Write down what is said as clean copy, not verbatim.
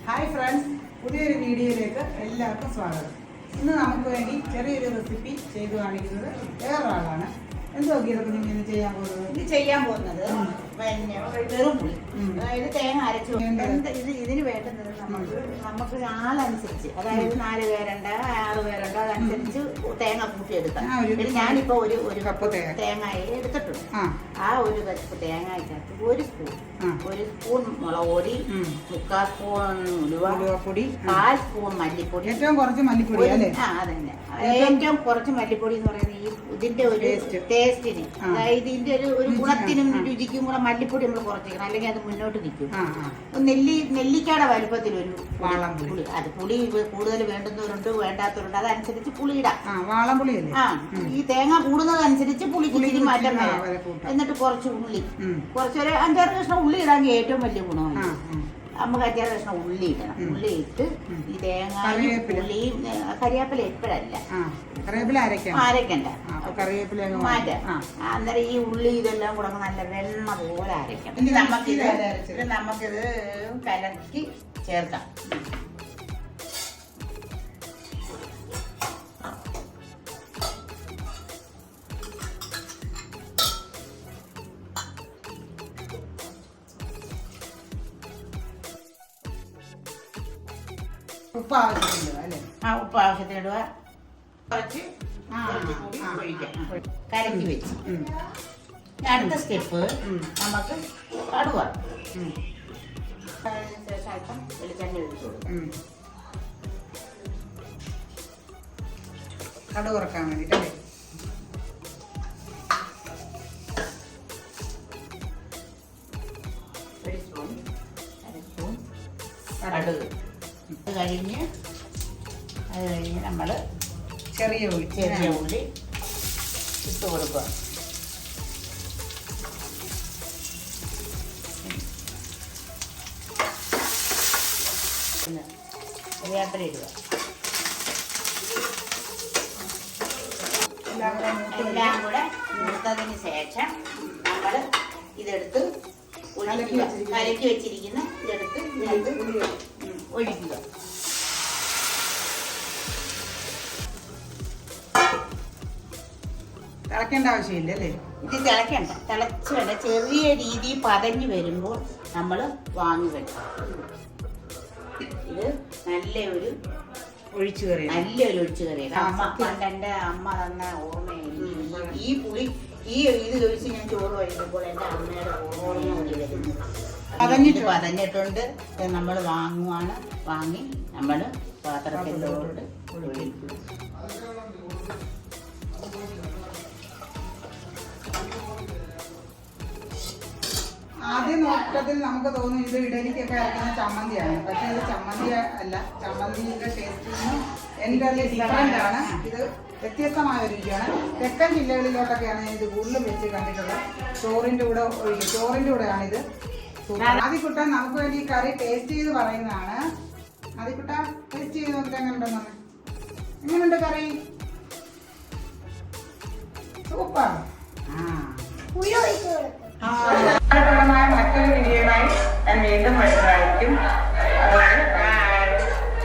Hi friends, പുതിയൊരു വീഡിയോയിലേക്ക് എല്ലാവർക്കും സ്വാഗതം. ഇന്ന് നമുക്ക് വേണ്ടി ചെറിയൊരു റെസിപ്പി ചെയ്തു കാണിക്കുന്നത് വേറൊരാളാണ്. എന്തോ ഗീതൊക്കെ നിങ്ങൾ ഇന്ന് ചെയ്യാൻ പോകുന്നത് പിന്നെ വെറും പുളി, അതായത് തേങ്ങ അരച്ചു. ഇതിന് വേണ്ടുന്നത് നമുക്ക് ആളനുസരിച്ച്, അതായത് 4 പേരുണ്ട് 6 പേരുണ്ട്, അതനുസരിച്ച് തേങ്ങ കൂട്ടിയെടുക്കാം. ഞാനിപ്പോ ഒരു കപ്പ് തേങ്ങ എടുത്തിട്ടുണ്ട്. ആ ഒരു കപ്പ് തേങ്ങയ്ക്കകത്ത് ഒരു സ്പൂൺ മുളക് പൊടി, 3/4 സ്പൂൺ ഉലുവപ്പൊടി, 1/4 സ്പൂൺ മല്ലിപ്പൊടി, ഏറ്റവും കുറച്ച് മല്ലിപ്പൊടി. അതന്നെ, ഏറ്റവും കുറച്ച് മല്ലിപ്പൊടി എന്ന് പറയുന്നത് ഈ ഇതിന്റെ ഒരു ടേസ്റ്റിന്, അതായത് ഇതിന്റെ ഒരു ഗുണത്തിനും രുചിക്കും കൂടെ മല്ലിപ്പൊടി നമ്മൾ കുറച്ചിരിക്കണം, അല്ലെങ്കിൽ അത് മുന്നോട്ട് നിൽക്കും. നെല്ലിക്കയുടെ വലുപ്പത്തിലൊരു പുളി, അത് പുളി കൂടുതൽ വേണ്ടുന്നവരുണ്ട്, വേണ്ടാത്തവരുണ്ട്, അതനുസരിച്ച് പുളി ഇടാം. ഈ തേങ്ങ കൂടുന്നതനുസരിച്ച് പുളിക്ക് മാറ്റം വരും. എന്നിട്ട് കുറച്ച് ഉള്ളി, കുറച്ചൊരു 5-6 കഷ്ണം ഉള്ളി ഇടാമെങ്കിൽ ഏറ്റവും വലിയ ഗുണമാണ്. നമുക്ക് 5-6 കഷ്ണം ഉള്ളി ഇടണം. ഉള്ളി ഇട്ട് ഈ തേങ്ങയും പുളിയും, കരിവേപ്പില എപ്പോഴല്ല, അരക്കണ്ട, മാറ്റാം. അന്നേരം ഈ ഉള്ളി ഇതെല്ലാം കൂടെ നല്ല വെണ്ണ പോലെ അരയ്ക്കണം. ഇനി നമുക്കിത് കലക്കി ചേർക്കാം. ഉപ്പ് ആവശ്യത്തിനിടുക അല്ലേ? ഉപ്പ് ആവശ്യത്തിനിടുക. കുറച്ച് കലക്കി വെച്ച് അടുത്ത സ്റ്റെപ്പ് നമുക്ക് കടുവ ശേഷം അല്പം വെളിച്ചെണ്ണ ഒഴിച്ചു കൊടുക്കും. കടുക് വറക്കാൻ വേണ്ടിട്ടല്ലേ? ഒരു സ്പൂൺ, 1 സ്പൂൺ കടുക്. അത് കഴിഞ്ഞ് നമ്മൾ ചെറിയ ഉള്ളി ഇട്ട് കൊടുക്കുക. കരിവേപ്പില ഇടുക. എല്ലാം കൂടെ മൂത്തതിന് ശേഷം നമ്മൾ ഇതെടുത്ത് കലക്കി വെച്ചിരിക്കുന്ന ഇതെടുത്ത് ഒഴിക്കുക. തിളക്കേണ്ട ആവശ്യമില്ല അല്ലേ? ഇത് തിളക്കണ്ട, തിളച്ച് വേണ്ട, ചെറിയ രീതിയിൽ പതഞ്ഞ് വരുമ്പോൾ നമ്മൾ വാങ്ങി വെക്കണം. ഇത് നല്ലൊരു ഒഴിച്ചുകറി. പണ്ട് എൻ്റെ അമ്മ തന്ന ഓർമ്മയാണ് ഈ പുളി. ഇത് ഒഴിച്ച് ഞാൻ ചോറ് കഴിക്കുമ്പോൾ എൻ്റെ അമ്മയുടെ ഓർമ്മ കൊണ്ട് വരുന്നു. പതഞ്ഞിട്ടുണ്ട്. നമ്മൾ വാങ്ങി നമ്മൾ പാത്രത്തിലോട്ട് ഒഴിക്കും. ആദ്യം നോട്ടത്തിൽ നമുക്ക് തോന്നും ഇത് ഇഡലിക്കൊക്കെ അരക്കുന്ന ചമ്മന്തിയാണ്. പക്ഷെ ഇത് ചമ്മന്തി അല്ല. ചമ്മന്തിയുടെ ടേസ്റ്റിന് എൻ്റർലി ഡിഫറൻ്റ് ആണ്. ഇത് വ്യത്യസ്തമായ രുചിയാണ്. തെക്കൻ ജില്ലകളിലോട്ടൊക്കെയാണ് ഞാൻ ഇത് കൂടുതലും വെച്ച് കണ്ടിട്ടുള്ളത്. ചോറിൻ്റെ കൂടെയാണിത്. ആദ്യക്കുട്ട നമുക്ക് വേണ്ടി ഈ കറി ടേസ്റ്റ് ചെയ്ത് പറയുന്നതാണ്. ആദ്യക്കുട്ട ടേസ്റ്റ് ചെയ്ത് നോക്കിയിട്ട് എങ്ങനെയുണ്ട് കറി? സൂപ്പർ. മറ്റൊരു വീഡിയോയുമായി ഞാൻ വീണ്ടും വരുന്നതായിരിക്കും. അതുകൊണ്ട്